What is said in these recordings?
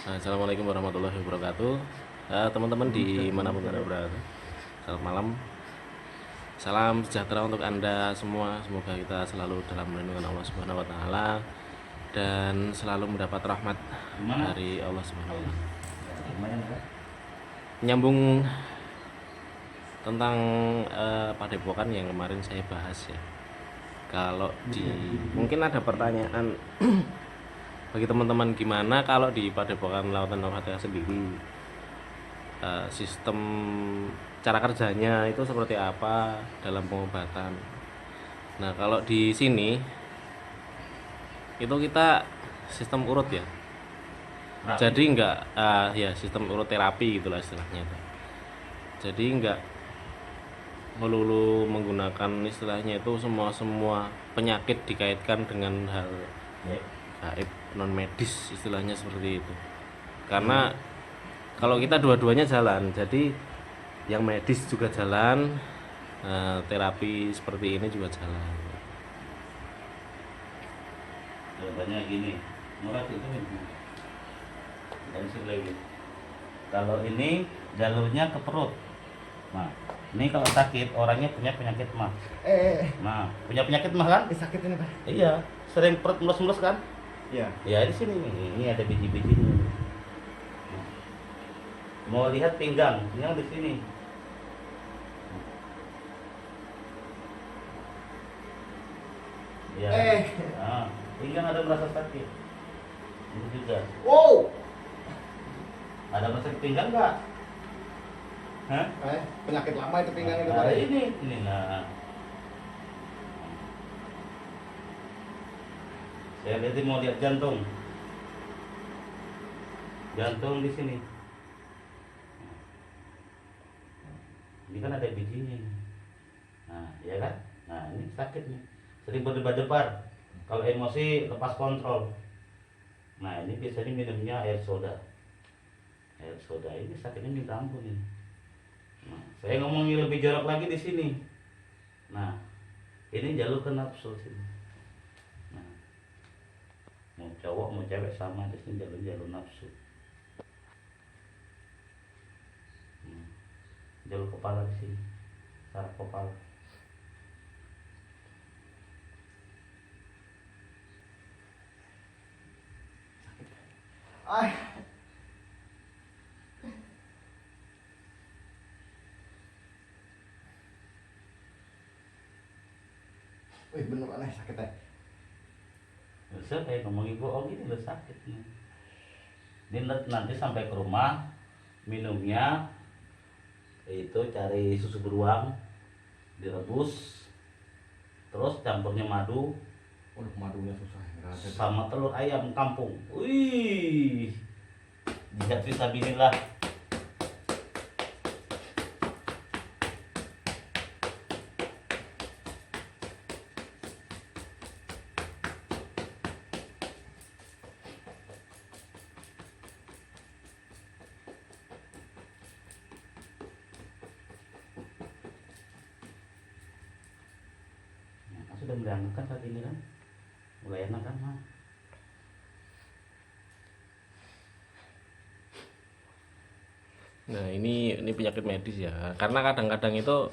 Assalamualaikum warahmatullahi wabarakatuh. Teman-teman di manapun Anda berada, selamat malam. Salam sejahtera untuk Anda semua. Semoga kita selalu dalam lindungan Allah Subhanahu wa taala dan selalu mendapat rahmat dari Allah Subhanahu wa taala. Nyambung tentang padepokan yang kemarin saya bahas ya. Kalau mungkin ada pertanyaan bagi teman-teman, gimana kalau di Padepokan Lautan Al-Fatihah sendiri, sistem cara kerjanya itu seperti apa dalam pengobatan. Nah, kalau di sini itu kita sistem urut ya. Jadi enggak ya sistem urut terapi gitulah istilahnya itu. Jadi enggak melulu menggunakan istilahnya itu semua penyakit dikaitkan dengan hal gaib non medis, istilahnya seperti itu. Karena kalau kita dua-duanya jalan, jadi yang medis juga jalan, terapi seperti ini juga jalan. Jawabannya gini, murah itu dan lagi. Kalau ini jalurnya ke perut. Nah, ini kalau sakit orangnya punya penyakit mah. Nah, punya penyakit mah kan? Sakit ini Pak? Iya, sering perut mulus-mulus kan? Iya. Ya di sini nih, ini ada biji-bijinya. Nah, mau lihat pinggang di sini. Ya. Nah, pinggang ada merasa sakit. Ini juga. Wow. Ada merasa sakit pinggang nggak? Hah? Penyakit lama itu pinggang itu Nah, Pak. ini nah. Saya berarti mau lihat jantung. Jantung di sini. Ini kan ada bijinya. Nah, ya kan? Nah, ini sakit nih. Sering berdebar-debar. Kalau emosi lepas kontrol. Nah, ini biasanya minumnya air soda. Air soda ini sakitnya minta ampun ini. Nah, saya ngomongin lebih jorok lagi di sini. Nah, ini jalur ke nafsu sini. Nah, mau cowok mau cewek sama di sini jalur nafsu. Jalur kepala di sini, saraf kepala. Wih bener aneh sakit ya. Bisa kayak ngomongin bohong ini udah sakit nih. Ini nanti sampai ke rumah minumnya itu cari susu beruang direbus, terus campurnya madu. Waduh madunya susah. Sama telur ayam kampung. Wih, jihad fisabilillah. Nah, sudah berangkat saat ini kan, mulai enak kan mah. Nah, ini penyakit medis ya. Karena kadang-kadang itu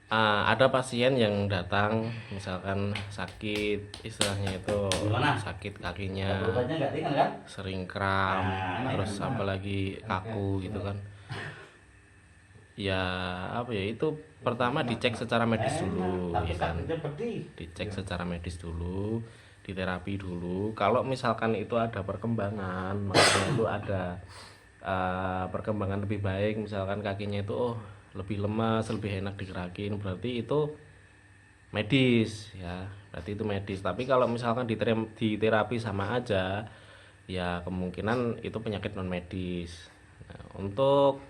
ada pasien yang datang misalkan sakit, istilahnya itu Gimana? sakit kakinya, Berobatnya nggak ringan kan? sering kram, Nah, terus enak. apalagi kaku gitu kan. Ya apa ya, itu pertama dicek secara medis dulu Tapi ya kan. sakitnya pedih. Dicek secara medis dulu, diterapi dulu. Kalau misalkan itu ada perkembangan, maksudnya itu ada perkembangan lebih baik, misalkan kakinya itu lebih lemas, lebih enak digerakin, berarti itu medis ya, berarti itu medis. Tapi kalau misalkan diterapi sama aja, ya kemungkinan itu penyakit non medis. Nah, untuk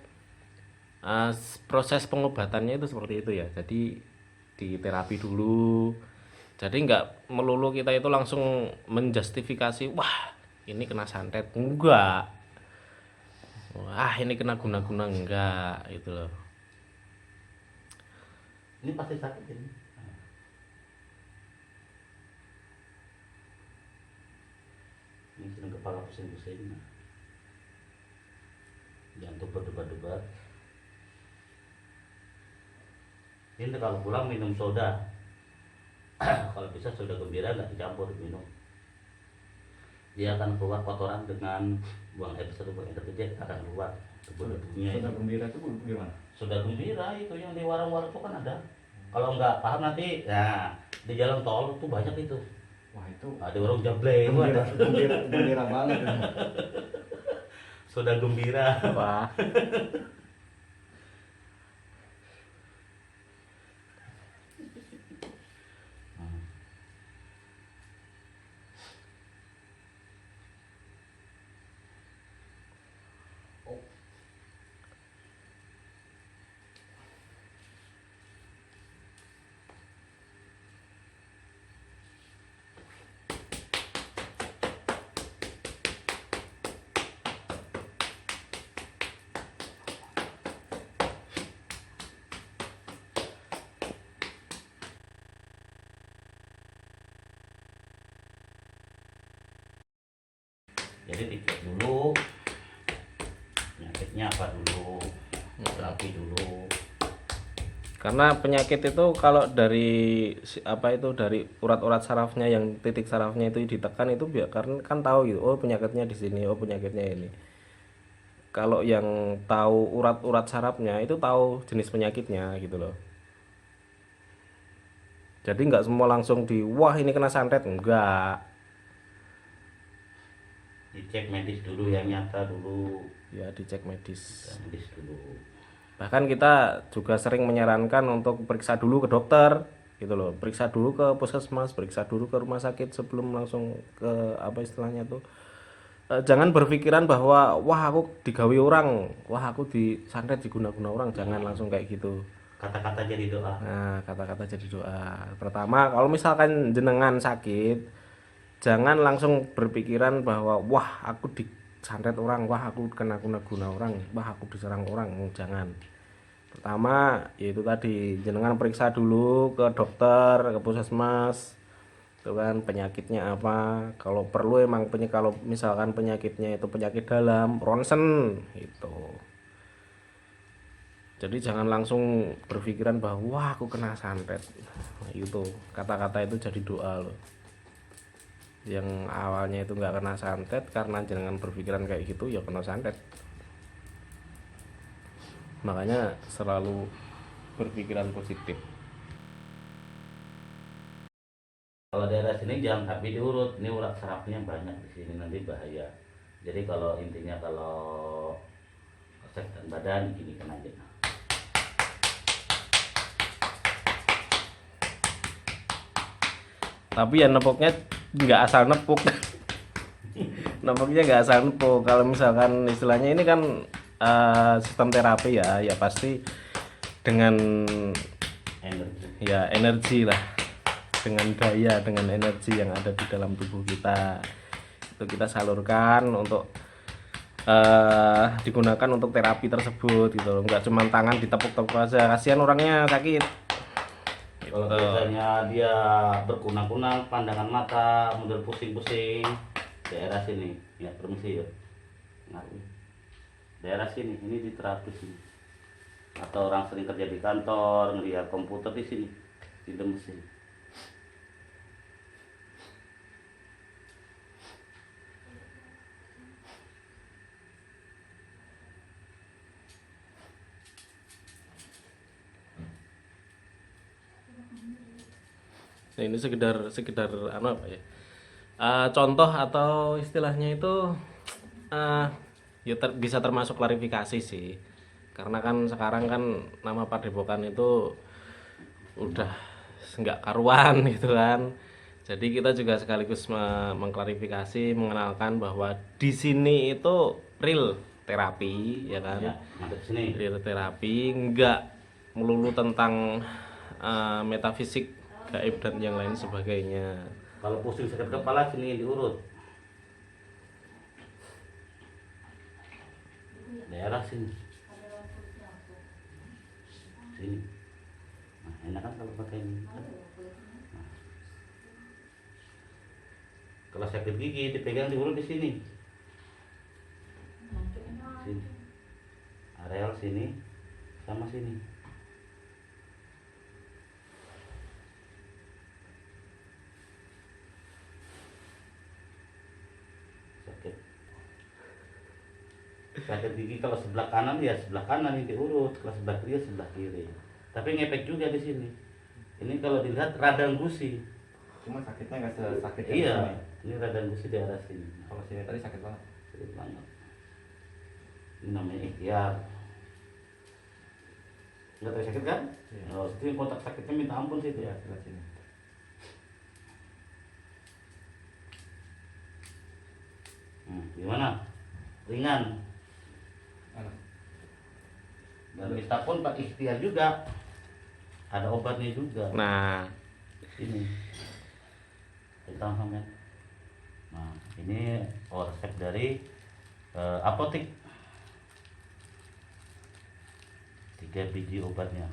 proses pengobatannya itu seperti itu ya, jadi diterapi dulu. Jadi nggak melulu kita itu langsung menjustifikasi, wah ini kena santet, enggak, wah ini kena guna-guna, enggak, itu loh. Ini pasti sakit ini. Ini sedang kepala pusing-pusing. jangan tuh berdebat-debat. Ini kalau pulang minum soda. Kalau bisa soda gembira nggak dicampur minum. Dia akan keluar kotoran dengan buang air besar, buang air kecil akan keluar debu-debunya. Sudah gembira itu gimana? Soda gembira itu yang di warung-warung itu kan ada. Kalau nggak paham nanti, nah di jalan tol tuh banyak itu. Wah itu Ada warung jablay itu gembira, ada. gembira, gembira banget itu. Soda gembira. Wah. Jadi dicek dulu penyakitnya apa dulu, terapi dulu. Karena penyakit itu kalau dari dari urat-urat sarafnya yang titik sarafnya itu ditekan itu biar karena kan tahu gitu, oh penyakitnya di sini, oh penyakitnya ini. Kalau yang tahu urat-urat sarafnya itu tahu jenis penyakitnya gitu loh. Jadi nggak semua langsung wah ini kena santet, enggak. Dicek medis dulu yang nyata dulu. Ya dicek medis. Medis dulu. Bahkan kita juga sering menyarankan untuk periksa dulu ke dokter gitu loh. Periksa dulu ke puskesmas, periksa dulu ke rumah sakit sebelum langsung ke apa istilahnya tuh. Jangan berpikiran bahwa wah aku digawe orang, wah aku disantet diguna-guna orang, jangan langsung kayak gitu. Kata-kata jadi doa. Nah, kata-kata jadi doa. Pertama, kalau misalkan jenengan sakit, jangan langsung berpikiran bahwa wah aku disantet orang, wah aku kena guna-guna orang, wah aku diserang orang. Jangan. Pertama, yaitu tadi jenengan periksa dulu ke dokter, ke puskesmas. Itu kan penyakitnya apa. Kalau perlu emang kalau misalkan penyakitnya itu penyakit dalam, ronsen gitu. Jadi jangan langsung berpikiran bahwa wah aku kena santet. Nah, itu kata-kata itu jadi doa loh. Yang awalnya itu nggak kena santet karena jangan berpikiran kayak gitu ya kena santet. Makanya selalu berpikiran positif. Kalau daerah sini jangan tapi diurut, ini urat sarafnya banyak di sini nanti bahaya. Jadi kalau intinya kalau kesehatan badan gini kan aja. Tapi ya nepuknya nggak asal nepuk. Nepuknya nggak asal nepuk. Kalau misalkan istilahnya ini kan sistem terapi ya pasti dengan energi lah, dengan daya, dengan energi yang ada di dalam tubuh kita itu kita salurkan untuk digunakan untuk terapi tersebut gitu loh. Nggak cuma tangan ditepuk-tepuk aja, kasihan orangnya sakit. Kalau biasanya dia berkunang-kunang, pandangan mata, model pusing-pusing, daerah sini, ya permisi ya. Daerah sini, ini di terapi sini. Atau orang sering kerja di kantor, ngelihat komputer di sini, di mesin. Nah, ini sekedar apa ya? Contoh atau istilahnya itu ya bisa termasuk klarifikasi sih. Karena kan sekarang kan nama Padepokan itu udah nggak karuan gitu kan. Jadi kita juga sekaligus mengklarifikasi, mengenalkan bahwa di sini itu real terapi ya kan. Ya, masuk sini. Real terapi nggak melulu tentang metafisik, gaib dan yang lain sebagainya. Kalau pusing sakit kepala sini diurut. Daerah sini. Sini. Nah, enak kan kalau pakai ini. Nah. Kalau sakit gigi dipegang diurut di sini. Sini. sini sama sini. Sakit. Sakit gigi kalau sebelah kanan ya sebelah kanan yang diurut, kalau sebelah kiri ya sebelah kiri. Tapi ngepek juga di sini. Ini kalau dilihat radang gusi. Cuma sakitnya nggak sesakit yang Iya, sini. ini radang gusi di arah sini. Kalau sini tadi sakit banget. Sakit banget. Ini namanya ikhtiar. Nggak tahu sakit kan? Iya. Oh, itu kontak sakitnya minta ampun sih itu. Iya, sebelah sini. Gimana? Ringan. Mana? Dan kita pun pakai ikhtiar juga. Ada obatnya juga. Nah, Ini. Kita sampai. Nah, ini resep dari apotik. 3 biji obatnya.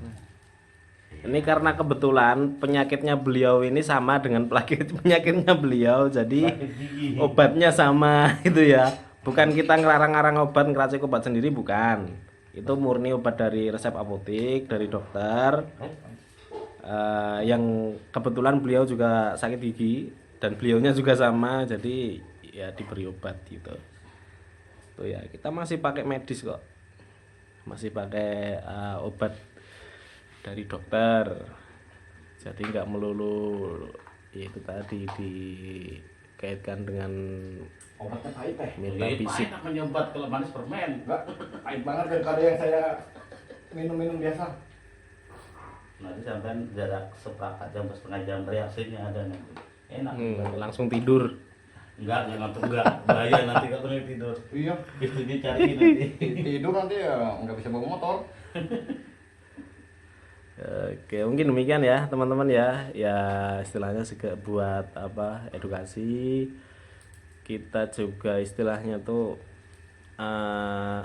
ini karena kebetulan penyakitnya beliau ini sama dengan penyakitnya beliau, jadi Sakit gigi. obatnya sama itu ya. Bukan kita ngelarang-larang obat, ngeracik obat sendiri, bukan. Itu murni obat dari resep apotik, dari dokter. Yang kebetulan beliau juga sakit gigi dan beliaunya juga sama, jadi ya diberi obat gitu. Tuh ya, kita masih pakai medis kok. Masih pakai obat dari dokter. Jadi nggak melulu ya itu tadi dikaitkan dengan Obatnya pahit teh. minta fisik. Enak menyobat kalau manis permen. Enggak, pahit banget daripada yang saya minum-minum biasa. Nanti sampai jarak seperempat jam per setengah jam reaksinya ada nanti. Enak. Langsung tidur. Enggak, ngantuk enggak. Bahaya nanti kalau nih tidur. Iya. Itu dicari nanti. Tidur nanti ya nggak bisa bawa motor. Oke, mungkin demikian ya teman-teman ya. Ya istilahnya juga buat apa edukasi. Kita juga istilahnya tuh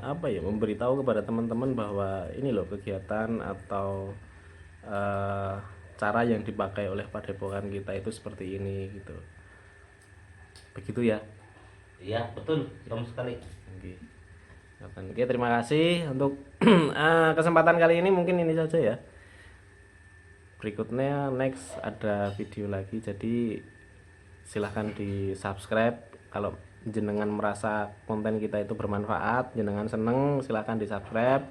apa ya, memberitahu kepada teman-teman bahwa ini loh kegiatan atau cara yang dipakai oleh padepokan kita itu seperti ini gitu. Begitu ya. Iya, betul. Sama sekali. Oke. Oke, terima kasih untuk kesempatan kali ini, mungkin ini saja ya. Berikutnya next ada video lagi, jadi silahkan di subscribe. Kalau jenengan merasa konten kita itu bermanfaat, jenengan seneng, silahkan di subscribe,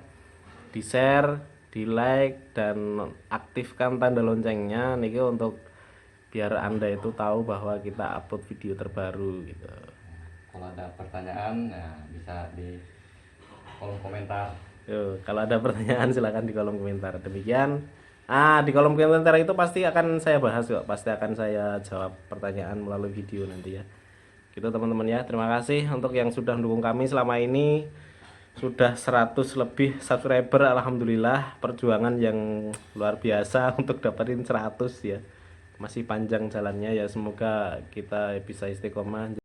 di share, di like, dan aktifkan tanda loncengnya niki untuk biar Anda itu tahu bahwa kita upload video terbaru gitu. Kalau ada pertanyaan ya bisa di kolom komentar. Yo, kalau ada pertanyaan silahkan di kolom komentar. Demikian. Di kolom komentar itu pasti akan saya bahas kok. Pasti akan saya jawab pertanyaan melalui video nanti ya. Gitu teman-teman ya. Terima kasih untuk yang sudah mendukung kami selama ini. Sudah 100 lebih subscriber, alhamdulillah. Perjuangan yang luar biasa untuk dapetin 100 ya. Masih panjang jalannya ya. Semoga kita bisa istiqomah.